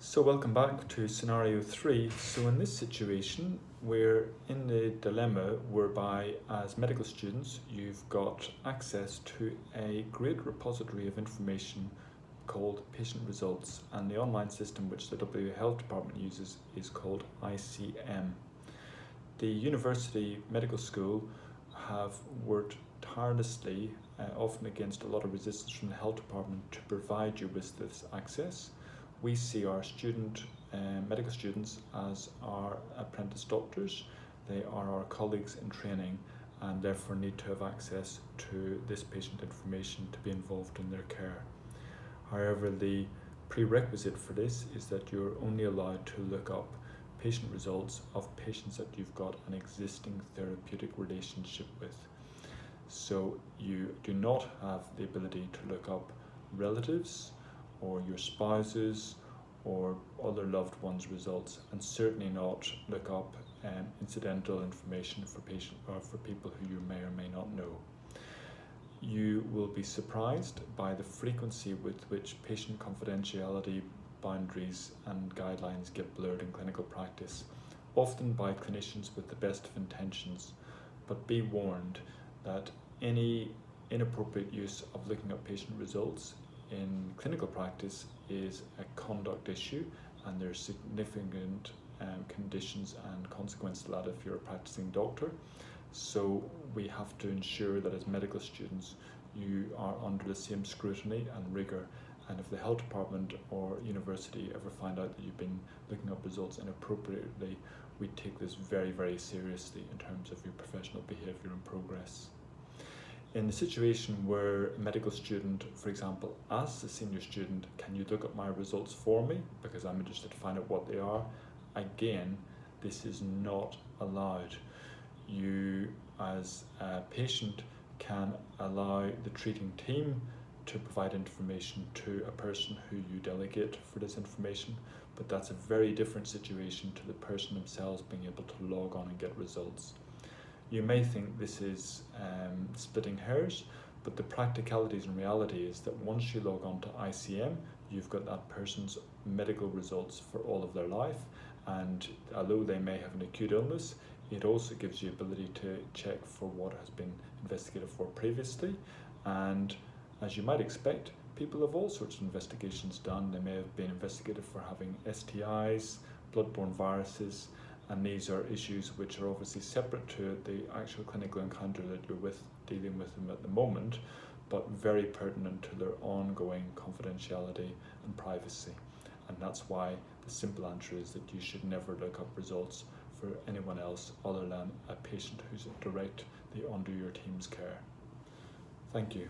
So welcome back to scenario 3. So in this situation, we're in the dilemma whereby as medical students, you've got access to a great repository of information called patient results, and the online system which the WA Health Department uses is called ICM. The University Medical School have worked tirelessly, often against a lot of resistance from the Health Department, to provide you with this access. We see our medical students as our apprentice doctors. They are our colleagues in training and therefore need to have access to this patient information to be involved in their care. However, the prerequisite for this is that you're only allowed to look up patient results of patients that you've got an existing therapeutic relationship with. So you do not have the ability to look up relatives or your spouses or other loved ones' results, and certainly not look up incidental information for people who you may or may not know. You will be surprised by the frequency with which patient confidentiality boundaries and guidelines get blurred in clinical practice, often by clinicians with the best of intentions, but be warned that any inappropriate use of looking up patient results in clinical practice is a conduct issue, and there's significant conditions and consequences to that if you're a practicing doctor. So we have to ensure that as medical students you are under the same scrutiny and rigour, and if the health department or university ever find out that you've been looking up results inappropriately, we take this very, very seriously in terms of your professional behaviour and progress. In the situation where a medical student, for example, asks a senior student, can you look up my results for me because I'm interested to find out what they are, again, this is not allowed. You as a patient can allow the treating team to provide information to a person who you delegate for this information, but that's a very different situation to the person themselves being able to log on and get results. You may think this is splitting hairs, but the practicalities and reality is that once you log on to ICM, you've got that person's medical results for all of their life, and although they may have an acute illness, it also gives you ability to check for what has been investigated for previously. And as you might expect, people have all sorts of investigations done. They may have been investigated for having STIs, bloodborne viruses, and these are issues which are obviously separate to the actual clinical encounter that you're dealing with them at the moment, but very pertinent to their ongoing confidentiality and privacy. And that's why the simple answer is that you should never look up results for anyone else other than a patient who's directly under your team's care. Thank you.